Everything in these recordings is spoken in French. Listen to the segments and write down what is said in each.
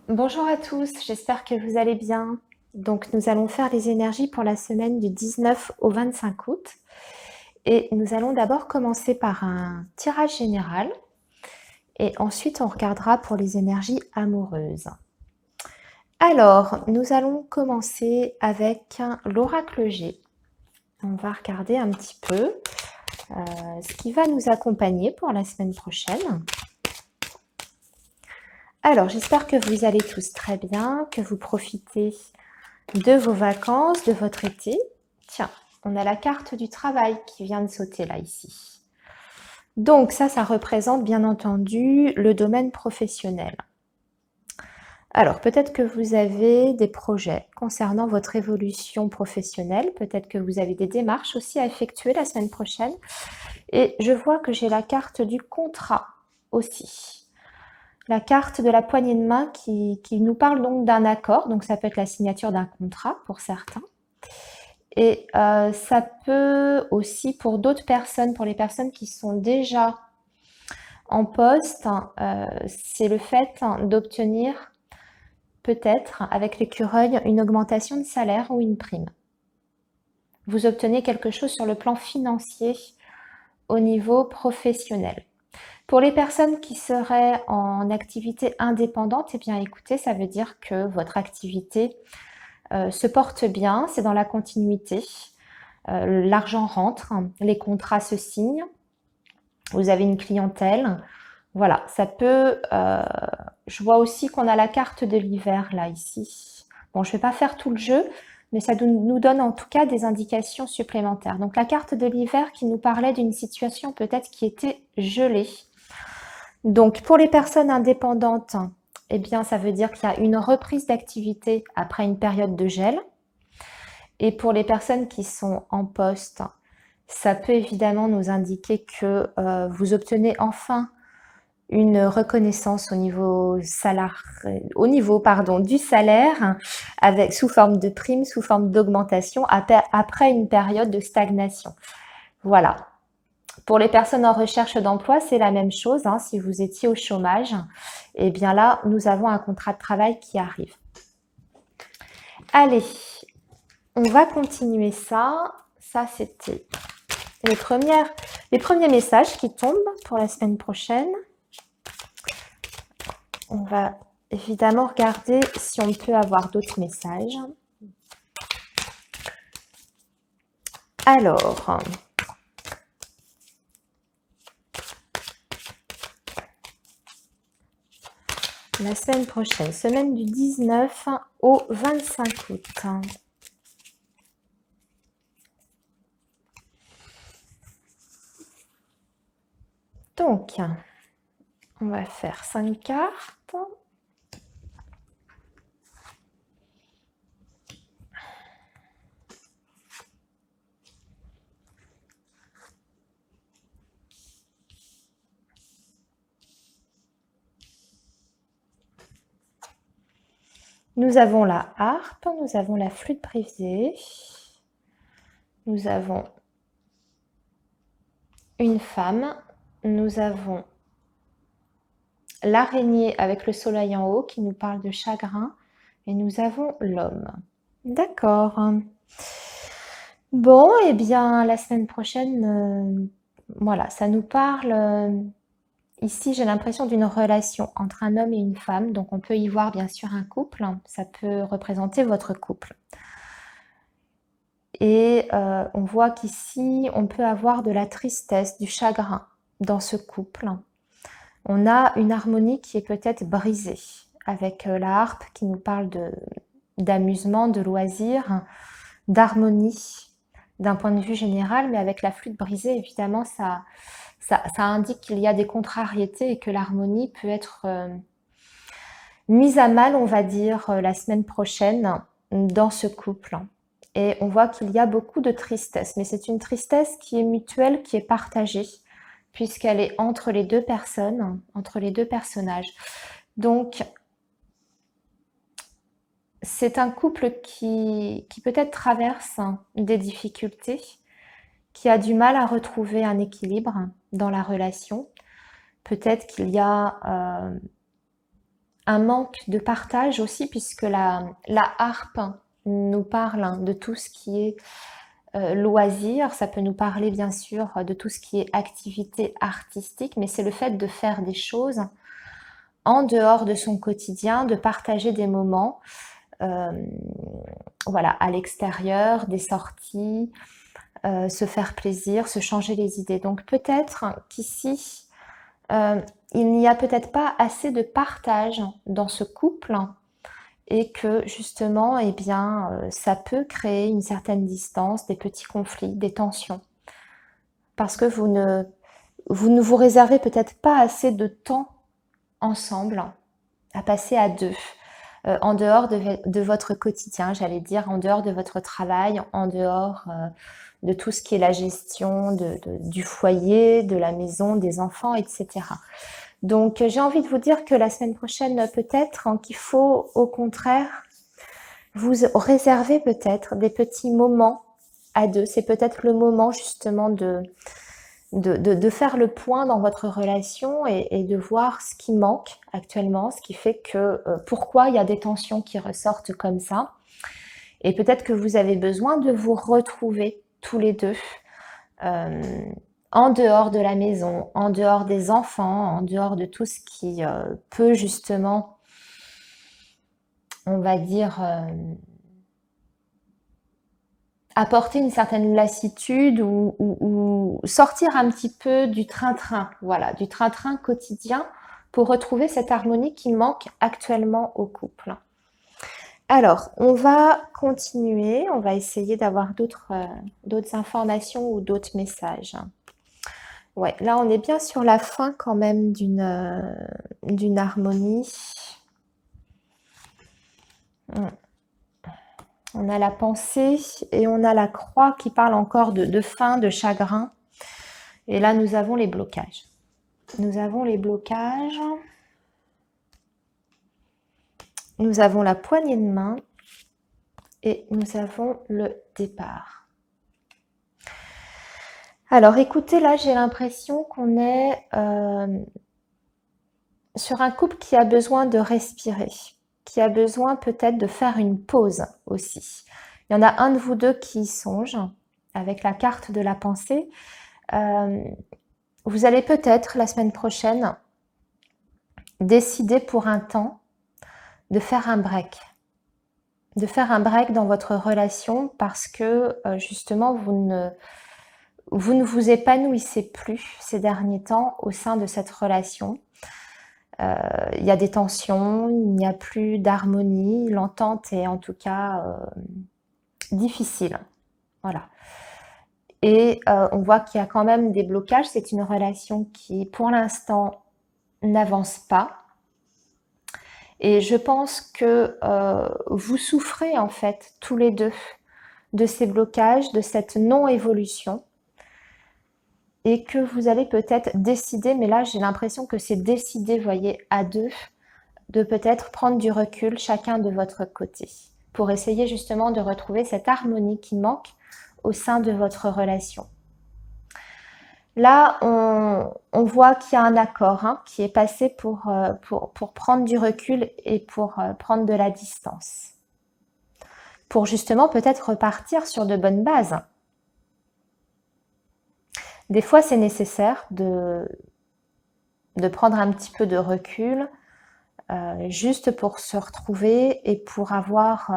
Bonjour à tous, j'espère que vous allez bien. Donc nous allons faire les énergies pour la semaine du 19 au 25 août et nous allons d'abord commencer par un tirage général et ensuite on regardera pour les énergies amoureuses. Alors, nous allons commencer avec l'oracle G. On va regarder un petit peu ce qui va nous accompagner pour la semaine prochaine. Alors, j'espère que vous allez tous très bien, que vous profitez de vos vacances, de votre été. Tiens, on a la carte du travail qui vient de sauter là, ici. Donc ça représente bien entendu le domaine professionnel. Alors, peut-être que vous avez des projets concernant votre évolution professionnelle, peut-être que vous avez des démarches aussi à effectuer la semaine prochaine. Et je vois que j'ai la carte du contrat aussi. La carte de la poignée de main qui nous parle donc d'un accord, donc ça peut être la signature d'un contrat pour certains. Et ça peut aussi pour d'autres personnes, pour les personnes qui sont déjà en poste, c'est le fait d'obtenir peut-être avec l'écureuil une augmentation de salaire ou une prime. Vous obtenez quelque chose sur le plan financier au niveau professionnel. Pour les personnes qui seraient en activité indépendante, eh bien écoutez, ça veut dire que votre activité se porte bien, c'est dans la continuité. L'argent rentre, les contrats se signent, vous avez une clientèle. Voilà, ça peut... je vois aussi qu'on a la carte de l'hiver là, ici. Bon, je ne vais pas faire tout le jeu, mais ça nous donne en tout cas des indications supplémentaires. Donc la carte de l'hiver qui nous parlait d'une situation peut-être qui était gelée. Donc pour les personnes indépendantes, eh bien ça veut dire qu'il y a une reprise d'activité après une période de gel. Et pour les personnes qui sont en poste, ça peut évidemment nous indiquer que vous obtenez enfin une reconnaissance au niveau du salaire, avec, sous forme de prime, sous forme d'augmentation, après une période de stagnation. Voilà. Pour les personnes en recherche d'emploi, c'est la même chose. Hein. Si vous étiez au chômage, eh bien là, nous avons un contrat de travail qui arrive. Allez, on va continuer ça. Ça, c'était les premiers messages qui tombent pour la semaine prochaine. On va évidemment regarder si on peut avoir d'autres messages. Alors, la semaine prochaine, semaine du 19 au 25 août. Donc, on va faire 5 cartes. Nous avons la harpe, nous avons la flûte brisée, nous avons une femme, nous avons l'araignée avec le soleil en haut qui nous parle de chagrin et nous avons l'homme. D'accord. Bon, eh bien, la semaine prochaine, voilà, ça nous parle. Ici, j'ai l'impression d'une relation entre un homme et une femme. Donc, on peut y voir bien sûr un couple. Ça peut représenter votre couple. Et on voit qu'ici, on peut avoir de la tristesse, du chagrin dans ce couple. On a une harmonie qui est peut-être brisée avec la harpe qui nous parle d'amusement, de loisir, d'harmonie d'un point de vue général, mais avec la flûte brisée, évidemment, ça indique qu'il y a des contrariétés et que l'harmonie peut être mise à mal, on va dire, la semaine prochaine dans ce couple. Et on voit qu'il y a beaucoup de tristesse, mais c'est une tristesse qui est mutuelle, qui est partagée, puisqu'elle est entre les deux personnes, entre les deux personnages. Donc, c'est un couple qui peut-être traverse des difficultés, qui a du mal à retrouver un équilibre dans la relation. Peut-être qu'il y a un manque de partage aussi, puisque la harpe nous parle de tout ce qui est loisir, ça peut nous parler bien sûr de tout ce qui est activité artistique, mais c'est le fait de faire des choses en dehors de son quotidien, de partager des moments, voilà, à l'extérieur, des sorties, se faire plaisir, se changer les idées. Donc peut-être qu'ici, il n'y a peut-être pas assez de partage dans ce couple et que justement, eh bien, ça peut créer une certaine distance, des petits conflits, des tensions. Parce que vous ne vous réservez peut-être pas assez de temps ensemble à passer à deux, en dehors de votre quotidien, j'allais dire, en dehors de votre travail, en dehors de tout ce qui est la gestion du foyer, de la maison, des enfants, etc. Donc, j'ai envie de vous dire que la semaine prochaine, peut-être qu'il faut au contraire vous réserver peut-être des petits moments à deux. C'est peut-être le moment justement de faire le point dans votre relation et de voir ce qui manque actuellement, ce qui fait que pourquoi il y a des tensions qui ressortent comme ça. Et peut-être que vous avez besoin de vous retrouver tous les deux en dehors de la maison, en dehors des enfants, en dehors de tout ce qui peut justement, on va dire, apporter une certaine lassitude ou sortir un petit peu du train-train, voilà, du train-train quotidien pour retrouver cette harmonie qui manque actuellement au couple. Alors, on va continuer, on va essayer d'avoir d'autres informations ou d'autres messages. Ouais, là on est bien sur la fin quand même d'une harmonie. On a la pensée et on a la croix qui parle encore de faim, de chagrin. Et là, nous avons les blocages. Nous avons les blocages. Nous avons la poignée de main. Et nous avons le départ. Alors, écoutez, là, j'ai l'impression qu'on est sur un couple qui a besoin de respirer, qui a besoin peut-être de faire une pause aussi. Il y en a un de vous deux qui y songe avec la carte de la pensée. Vous allez peut-être la semaine prochaine décider pour un temps de faire un break. De faire un break dans votre relation parce que justement vous ne vous épanouissez plus ces derniers temps au sein de cette relation. Il y a des tensions, il n'y a plus d'harmonie, l'entente est en tout cas difficile. Voilà. Et on voit qu'il y a quand même des blocages. C'est une relation qui, pour l'instant, n'avance pas. Et je pense que vous souffrez en fait tous les deux de ces blocages, de cette non-évolution. Et que vous allez peut-être décider, mais là j'ai l'impression que c'est décider, voyez, à deux, de peut-être prendre du recul chacun de votre côté pour essayer justement de retrouver cette harmonie qui manque au sein de votre relation. Là, on voit qu'il y a un accord qui est passé pour prendre du recul et pour prendre de la distance. Pour justement peut-être repartir sur de bonnes bases. Des fois, c'est nécessaire de prendre un petit peu de recul, juste pour se retrouver et pour avoir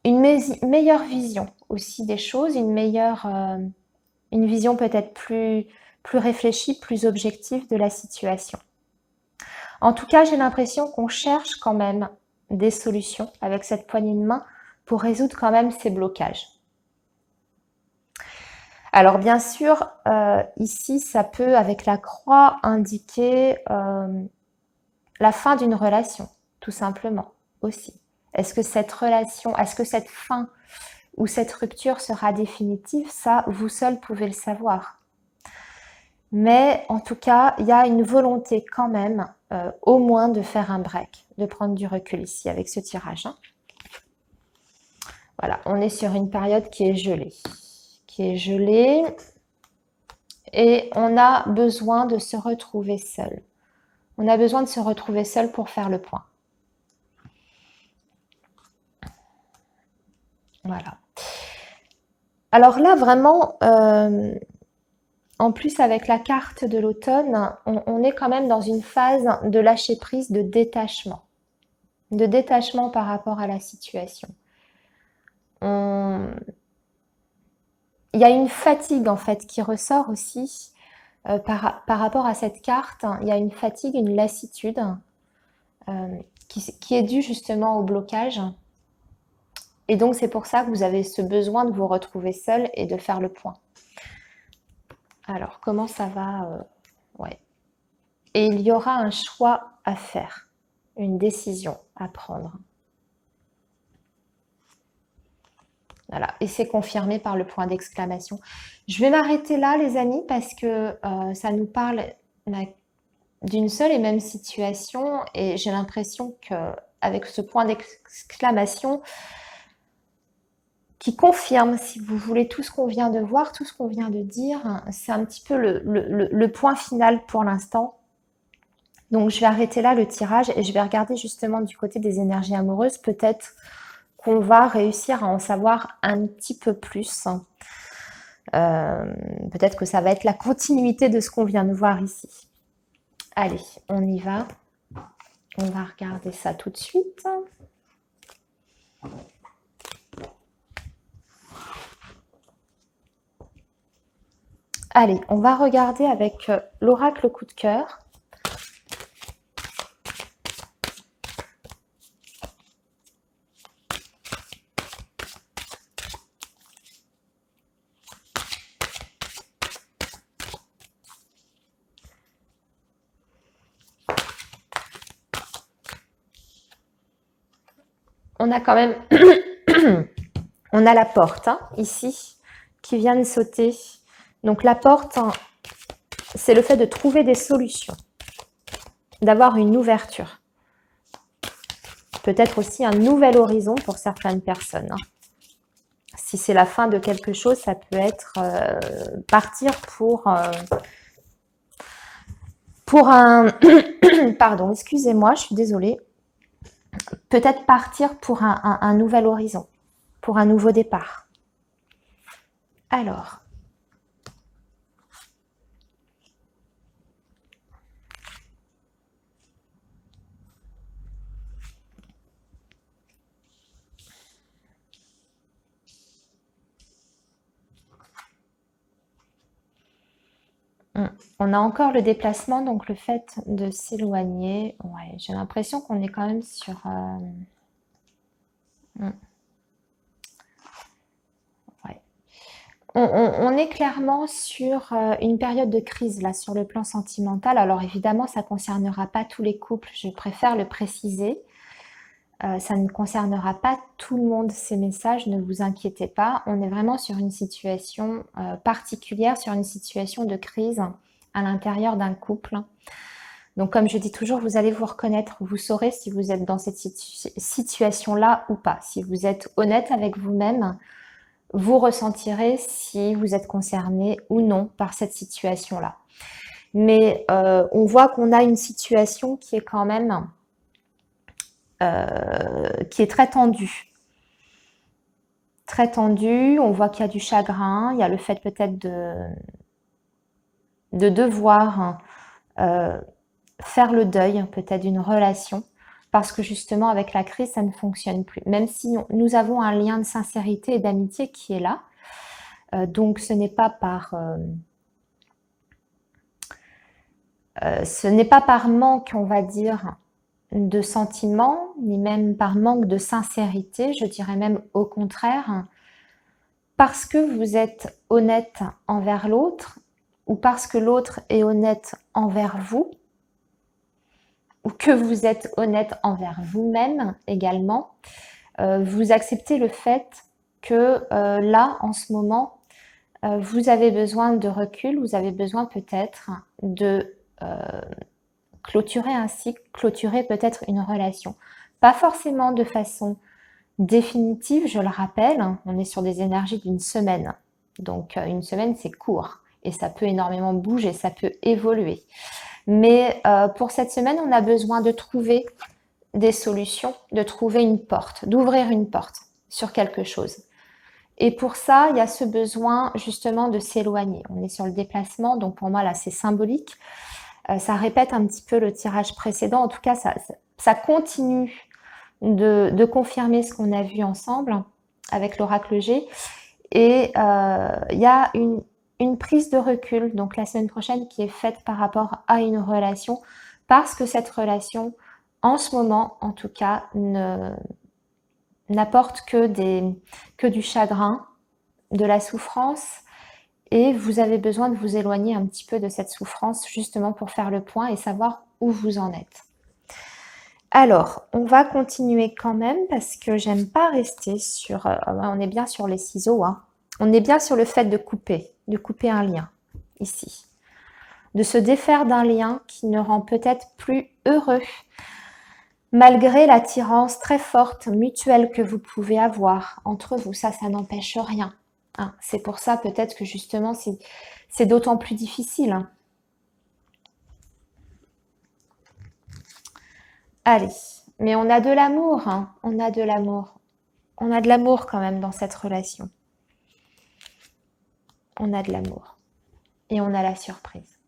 une meilleure vision aussi des choses, une vision peut-être plus réfléchie, plus objective de la situation. En tout cas, j'ai l'impression qu'on cherche quand même des solutions avec cette poignée de main pour résoudre quand même ces blocages. Alors bien sûr, ici, ça peut, avec la croix, indiquer la fin d'une relation, tout simplement, aussi. Est-ce que cette relation, est-ce que cette fin ou cette rupture sera définitive? Ça, vous seul pouvez le savoir. Mais en tout cas, il y a une volonté quand même, au moins de faire un break, de prendre du recul ici avec ce tirage. Voilà, on est sur une période qui est gelée. Et on a besoin de se retrouver seul. On a besoin de se retrouver seul pour faire le point. Voilà. Alors là, vraiment, en plus avec la carte de l'automne, on est quand même dans une phase de lâcher prise, de détachement par rapport à la situation. Il y a une fatigue en fait qui ressort aussi par rapport à cette carte. Il y a une fatigue, une lassitude qui est due justement au blocage. Et donc c'est pour ça que vous avez ce besoin de vous retrouver seul et de faire le point. Alors comment ça va ouais. Et il y aura un choix à faire, une décision à prendre. Voilà, et c'est confirmé par le point d'exclamation. Je vais m'arrêter là, les amis, parce que ça nous parle d'une seule et même situation, et j'ai l'impression qu'avec ce point d'exclamation qui confirme, si vous voulez, tout ce qu'on vient de voir, tout ce qu'on vient de dire, c'est un petit peu le point final pour l'instant. Donc je vais arrêter là le tirage et je vais regarder justement du côté des énergies amoureuses, peut-être qu'on va réussir à en savoir un petit peu plus. Peut-être que ça va être la continuité de ce qu'on vient de voir ici. Allez, on y va. On va regarder ça tout de suite. Allez, on va regarder avec l'oracle coup de cœur. On a quand même, on a la porte hein, ici qui vient de sauter. Donc la porte, hein, c'est le fait de trouver des solutions, d'avoir une ouverture. Peut-être aussi un nouvel horizon pour certaines personnes. Hein. Si c'est la fin de quelque chose, ça peut être partir pour un... Pardon, excusez-moi, je suis désolée. Peut-être partir pour un nouvel horizon, pour un nouveau départ. Alors, on a encore le déplacement, donc le fait de s'éloigner. Ouais, j'ai l'impression qu'on est quand même sur... Ouais. On est clairement sur une période de crise, là, sur le plan sentimental. Alors évidemment, ça ne concernera pas tous les couples, je préfère le préciser. Ça ne concernera pas tout le monde, ces messages, ne vous inquiétez pas. On est vraiment sur une situation particulière, sur une situation de crise à l'intérieur d'un couple. Donc comme je dis toujours, vous allez vous reconnaître, vous saurez si vous êtes dans cette situation-là ou pas. Si vous êtes honnête avec vous-même, vous ressentirez si vous êtes concerné ou non par cette situation-là. Mais on voit qu'on a une situation qui est quand même... qui est très tendue. Très tendue, on voit qu'il y a du chagrin, il y a le fait peut-être de devoir faire le deuil peut-être d'une relation, parce que justement avec la crise, ça ne fonctionne plus. Même si nous avons un lien de sincérité et d'amitié qui est là, donc ce n'est pas par... ce n'est pas par manque, on va dire, de sentiments, ni même par manque de sincérité, je dirais même au contraire, parce que vous êtes honnête envers l'autre, ou parce que l'autre est honnête envers vous, ou que vous êtes honnête envers vous-même également, vous acceptez le fait que là, en ce moment, vous avez besoin de recul, vous avez besoin peut-être de clôturer un cycle, clôturer peut-être une relation. Pas forcément de façon définitive, je le rappelle, on est sur des énergies d'une semaine. Donc une semaine, c'est court et ça peut énormément bouger, ça peut évoluer. Mais pour cette semaine, on a besoin de trouver des solutions, de trouver une porte, d'ouvrir une porte sur quelque chose. Et pour ça, il y a ce besoin justement de s'éloigner. On est sur le déplacement, donc pour moi là c'est symbolique. Ça répète un petit peu le tirage précédent. En tout cas, ça continue de confirmer ce qu'on a vu ensemble avec l'oracle G. Et il y a une prise de recul, donc la semaine prochaine, qui est faite par rapport à une relation, parce que cette relation, en ce moment, en tout cas, n'apporte que du chagrin, de la souffrance, et vous avez besoin de vous éloigner un petit peu de cette souffrance, justement pour faire le point et savoir où vous en êtes. Alors, on va continuer quand même, parce que j'aime pas rester sur... on est bien sur les ciseaux, hein. On est bien sur le fait de couper un lien, ici. De se défaire d'un lien qui ne rend peut-être plus heureux, malgré l'attirance très forte, mutuelle que vous pouvez avoir entre vous. Ça n'empêche rien. Hein. C'est pour ça peut-être que justement, c'est d'autant plus difficile. Hein. Allez, mais on a de l'amour, hein. On a de l'amour. On a de l'amour quand même dans cette relation. On a de l'amour. Et on a la surprise.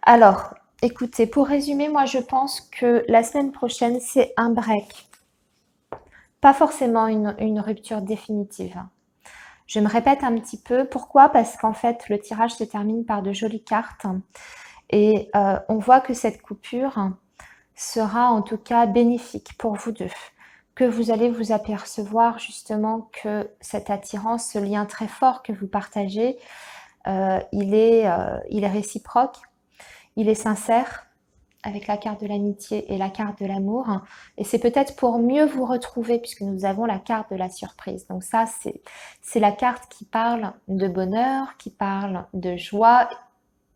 Alors, écoutez, pour résumer, moi je pense que la semaine prochaine, c'est un break. Pas forcément une rupture définitive. Je me répète un petit peu. Pourquoi? Parce qu'en fait, le tirage se termine par de jolies cartes. Et on voit que cette coupure sera en tout cas bénéfique pour vous deux. Que vous allez vous apercevoir justement que cette attirance, ce lien très fort que vous partagez, il est réciproque, il est sincère, avec la carte de l'amitié et la carte de l'amour. Et c'est peut-être pour mieux vous retrouver, puisque nous avons la carte de la surprise. Donc ça, c'est la carte qui parle de bonheur, qui parle de joie.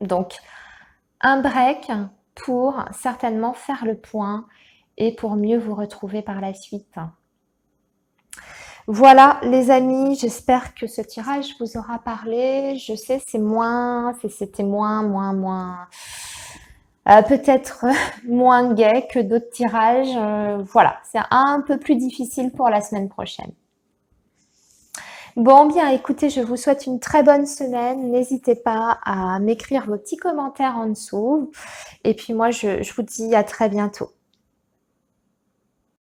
Donc, un break pour certainement faire le point et pour mieux vous retrouver par la suite. Voilà les amis, j'espère que ce tirage vous aura parlé. Je sais, c'était moins, peut-être moins gai que d'autres tirages. Voilà, c'est un peu plus difficile pour la semaine prochaine. Bon, bien, écoutez, je vous souhaite une très bonne semaine. N'hésitez pas à m'écrire vos petits commentaires en dessous. Et puis moi, je vous dis à très bientôt.